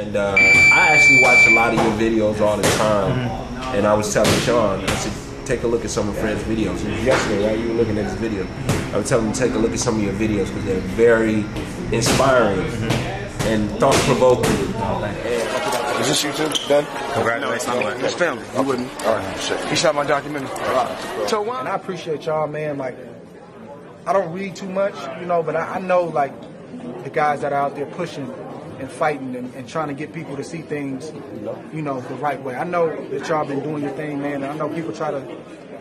And I actually watch a lot of your videos all the time. And I was telling Sean, I said, take a look at some of Fred's videos. It was yesterday, right? You were looking at his video. I was telling him to take a look at some of your videos because they're very inspiring and thought-provoking. Is this you too, Ben? Congratulations. No, it's family. You wouldn't? All right, shit. He shot my documentary. So, and I appreciate y'all, man. Like, I don't read too much, you know, but I know, like, the guys that are out there pushing and fighting and trying to get people to see things, you know, the right way. I know that y'all been doing your thing, man. And I know people try to,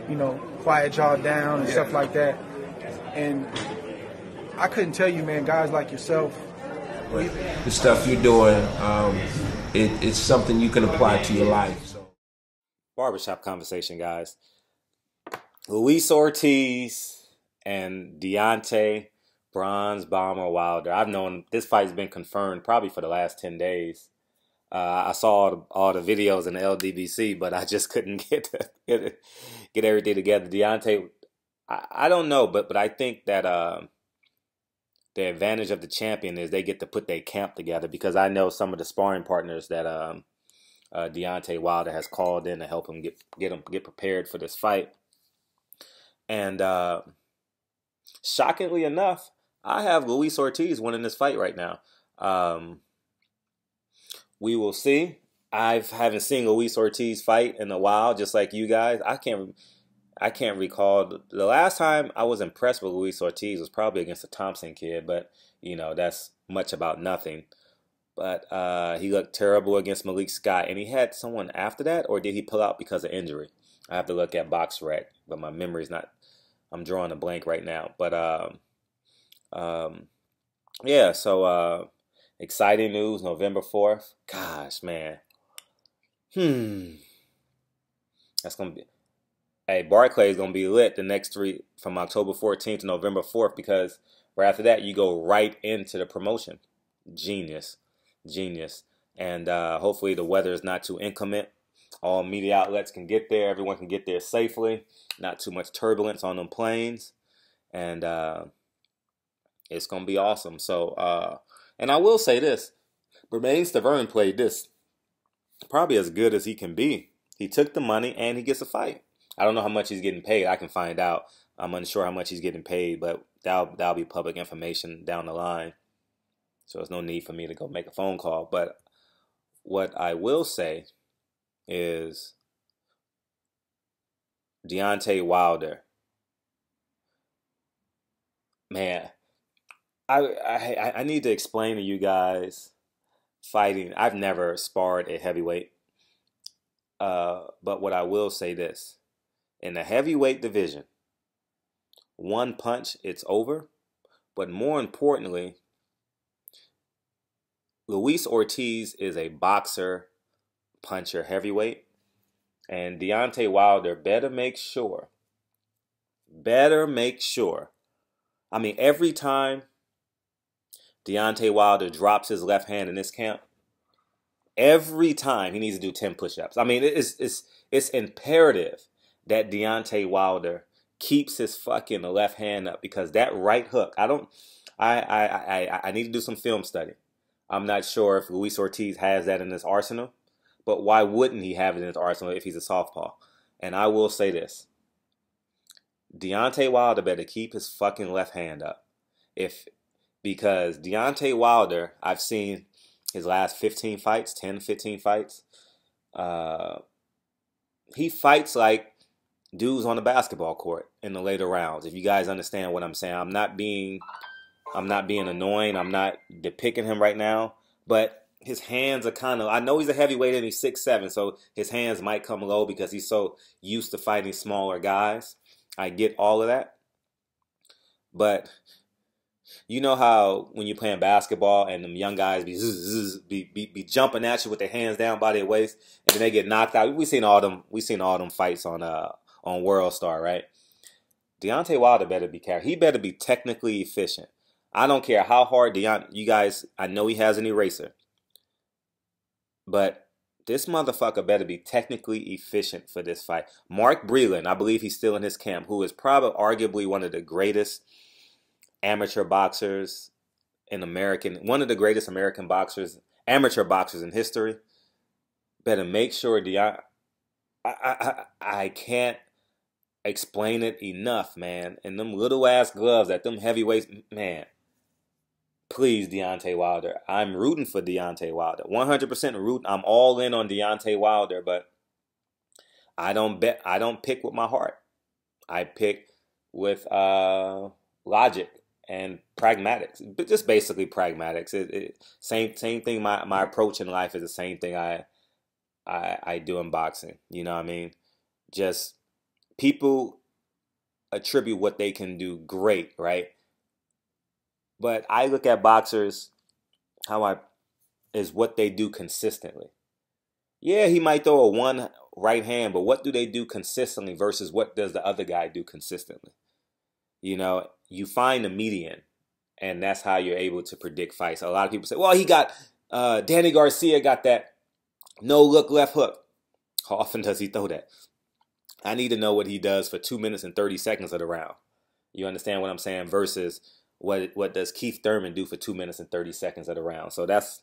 you know, quiet y'all down and stuff like that. And I couldn't tell you, man, guys like yourself. The stuff you're doing, it's something you can apply to your life. So. Barbershop conversation, guys. Luis Ortiz and Deontay Bronze Bomber Wilder. I've known this fight's been confirmed probably for the last 10 days. I saw all the videos in the LDBC, but I just couldn't get everything together. Deontay, I don't know, but I think that the advantage of the champion is they get to put their camp together, because I know some of the sparring partners that Deontay Wilder has called in to help him get prepared for this fight. And shockingly enough, I have Luis Ortiz winning this fight right now. We will see. I haven't seen Luis Ortiz fight in a while, just like you guys. I can't recall. The last time I was impressed with Luis Ortiz was probably against the Thompson kid, but, you know, that's much about nothing. But he looked terrible against Malik Scott, and he had someone after that, or did he pull out because of injury? I have to look at BoxRec, but my memory's not, I'm drawing a blank right now. But, yeah, so exciting news, November 4th. Gosh, man. That's going to be... Hey, Barclay's going to be lit the next 3, from October 14th to November 4th, because right after that, you go right into the promotion. Genius. And hopefully the weather is not too inclement. All media outlets can get there. Everyone can get there safely. Not too much turbulence on them planes. And it's going to be awesome. So, and I will say this. Bermain Stavern played this probably as good as he can be. He took the money and he gets a fight. I don't know how much he's getting paid. I can find out. I'm unsure how much he's getting paid, but that'll be public information down the line. So there's no need for me to go make a phone call. But what I will say is Deontay Wilder. Man, I need to explain to you guys fighting. I've never sparred a heavyweight. But what I will say this. In the heavyweight division, one punch, it's over. But more importantly, Luis Ortiz is a boxer, puncher, heavyweight. And Deontay Wilder better make sure. I mean, every time Deontay Wilder drops his left hand in this camp, every time he needs to do 10 push-ups. I mean, it's imperative that Deontay Wilder keeps his fucking left hand up, because that right hook, I need to do some film study. I'm not sure if Luis Ortiz has that in his arsenal, but why wouldn't he have it in his arsenal if he's a southpaw? And I will say this. Deontay Wilder better keep his fucking left hand up. Because Deontay Wilder, I've seen his last 15 fights, 10, 15 fights. He fights like dudes on the basketball court in the later rounds. If you guys understand what I'm saying, I'm not being annoying. I'm not depicting him right now, but his hands are kind of, I know he's a heavyweight and he's 6'7", so his hands might come low because he's so used to fighting smaller guys. I get all of that. But you know how when you're playing basketball and them young guys be jumping at you with their hands down by their waist, and then they get knocked out. We seen all them fights on World Star, right? Deontay Wilder better be careful. He better be technically efficient. I don't care how hard you guys, I know he has an eraser. But this motherfucker better be technically efficient for this fight. Mark Breland, I believe he's still in his camp, who is probably arguably one of the greatest amateur boxers in one of the greatest American boxers amateur boxers in history better make sure I can't explain it enough, man. And them little ass gloves at them heavyweights, man. Please, Deontay Wilder. I'm rooting for Deontay Wilder. 100% rooting. I'm all in on Deontay Wilder, but I don't pick with my heart. I pick with logic and pragmatics. But just basically pragmatics. Same thing. My approach in life is the same thing I do in boxing. You know what I mean? Just people attribute what they can do great, right? But I look at boxers, is what they do consistently. Yeah, he might throw a one right hand, but what do they do consistently versus what does the other guy do consistently? You know, you find a median, and that's how you're able to predict fights. A lot of people say, well, he got, Danny Garcia got that no-look left hook. How often does he throw that? I need to know what he does for 2 minutes and 30 seconds of the round. You understand what I'm saying? Versus what does Keith Thurman do for 2 minutes and 30 seconds of the round? So that's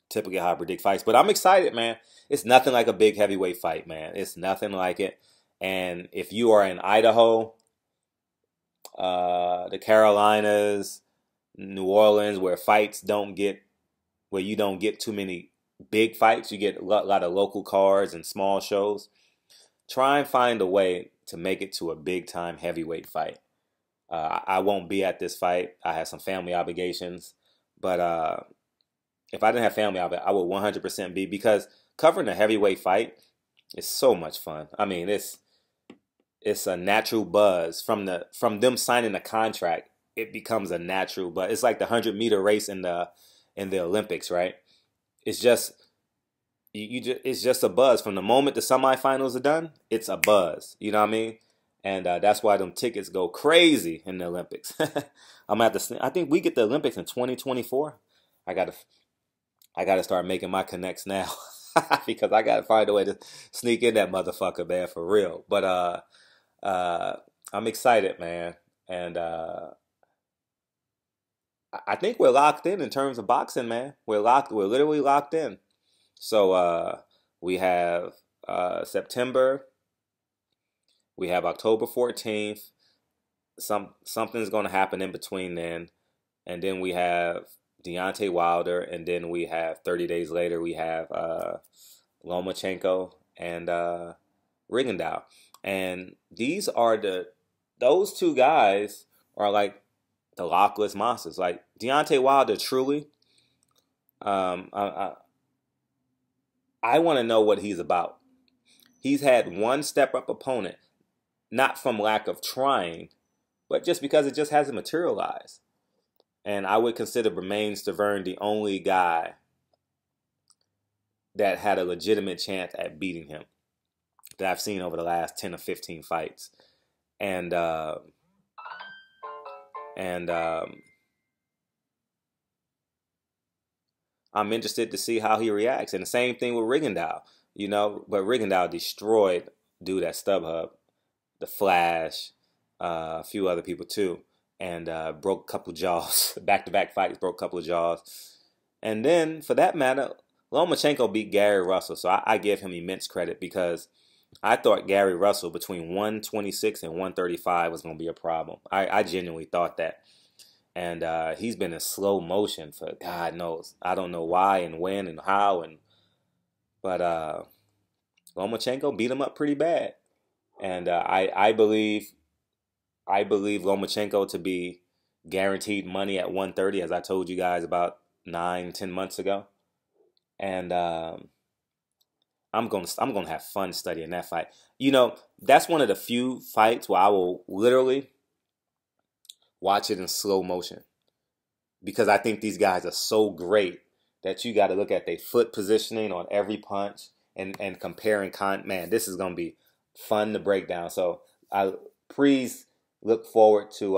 typically how I predict fights. But I'm excited, man. It's nothing like a big heavyweight fight, man. It's nothing like it. And if you are in Idaho, the Carolinas, New Orleans, where you don't get too many big fights, you get a lot of local cards and small shows. Try and find a way to make it to a big time heavyweight fight. I won't be at this fight. I have some family obligations, but if I didn't have family obligations, I would 100% be, because covering a heavyweight fight is so much fun. I mean, it's a natural buzz from them signing a contract. It becomes a natural buzz. It's like the 100-meter race in the Olympics, right? It's just it's just a buzz from the moment the semifinals are done. It's a buzz. You know what I mean? And that's why them tickets go crazy in the Olympics. I'm at I think we get the Olympics in 2024. I gotta start making my connects now because I gotta find a way to sneak in that motherfucker, man, for real. But I'm excited, man, and I think we're locked in terms of boxing, man. We're literally locked in. So we have September. We have October 14th. Something's going to happen in between then. And then we have Deontay Wilder. And then we have 30 days later, we have Lomachenko and Rigondeaux. And those two guys are like the lockless monsters. Like Deontay Wilder, truly, I want to know what he's about. He's had one step-up opponent. Not from lack of trying, but just because it just hasn't materialized. And I would consider Bermane Stiverne the only guy that had a legitimate chance at beating him that I've seen over the last 10 or 15 fights. And I'm interested to see how he reacts. And the same thing with Rigondeaux, you know, but Rigondeaux destroyed dude at StubHub. The Flash, a few other people too, and broke a couple jaws. Back-to-back fights, broke a couple of jaws. And then, for that matter, Lomachenko beat Gary Russell, so I give him immense credit because I thought Gary Russell between 126 and 135 was going to be a problem. I genuinely thought that. And he's been in slow motion for God knows. I don't know why and when and how, but Lomachenko beat him up pretty bad. And I believe Lomachenko to be guaranteed money at 130, as I told you guys about 9-10 months ago. And I'm gonna have fun studying that fight. You know, that's one of the few fights where I will literally watch it in slow motion because I think these guys are so great that you got to look at their foot positioning on every punch and comparing. Man, this is gonna be fun to break down. So please look forward to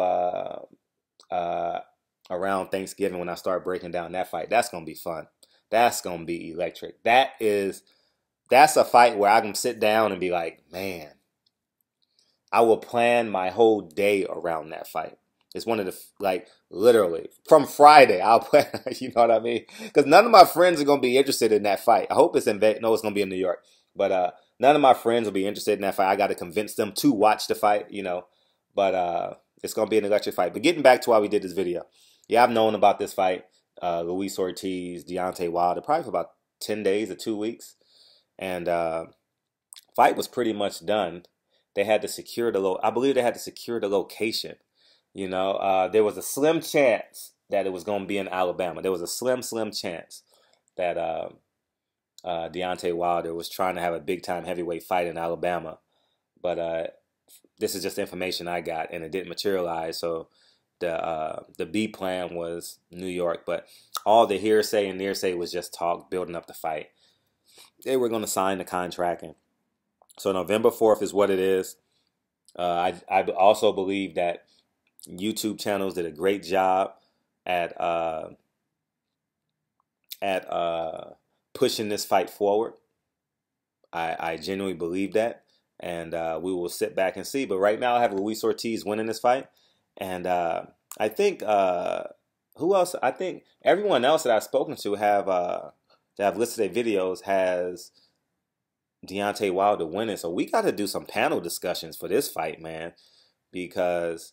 around Thanksgiving when I start breaking down that fight. That's gonna be fun. That's gonna be electric. That's a fight where I can sit down and be like, man, I will plan my whole day around that fight. It's one of the, like, literally, from Friday, I'll play, you know what I mean? Because none of my friends are going to be interested in that fight. I hope it's in Vegas. No, it's going to be in New York. But none of my friends will be interested in that fight. I got to convince them to watch the fight, you know. But it's going to be an electric fight. But getting back to why we did this video. Yeah, I've known about this fight. Luis Ortiz, Deontay Wilder, probably for about 10 days or 2 weeks. And fight was pretty much done. They had to secure I believe they had to secure the location. You know, there was a slim chance that it was going to be in Alabama. There was a slim chance that Deontay Wilder was trying to have a big-time heavyweight fight in Alabama. But this is just information I got, and it didn't materialize. So the B plan was New York. But all the hearsay and nearsay was just talk, building up the fight. They were going to sign the contract. And so November 4th is what it is. I also believe that YouTube channels did a great job at pushing this fight forward. I genuinely believe that, and we will sit back and see. But right now, I have Luis Ortiz winning this fight, and I think who else? I think everyone else that I've spoken to that have listed their videos has Deontay Wilder winning. So we got to do some panel discussions for this fight, man, because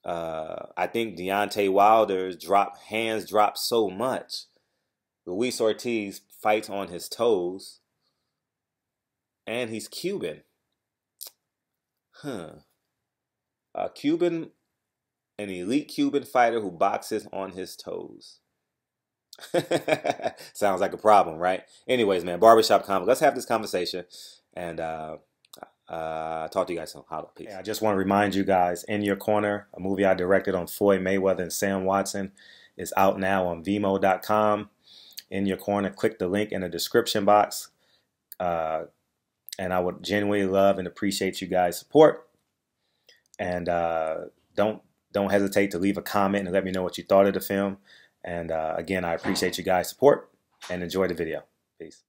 I think Deontay Wilder's hands drop so much. Luis Ortiz fights on his toes, and he's Cuban. A an elite Cuban fighter who boxes on his toes. Sounds like a problem, right? Anyways, man, Barbershop Convo. Let's have this conversation, and talk to you guys soon. Holla, peace. I just want to remind you guys, In Your Corner, a movie I directed on Floyd Mayweather and Sam Watson, is out now on Vimeo.com. In Your Corner, click the link in the description box. And I would genuinely love and appreciate you guys' support. And don't hesitate to leave a comment and let me know what you thought of the film. And again, I appreciate you guys' support, and enjoy the video. Peace.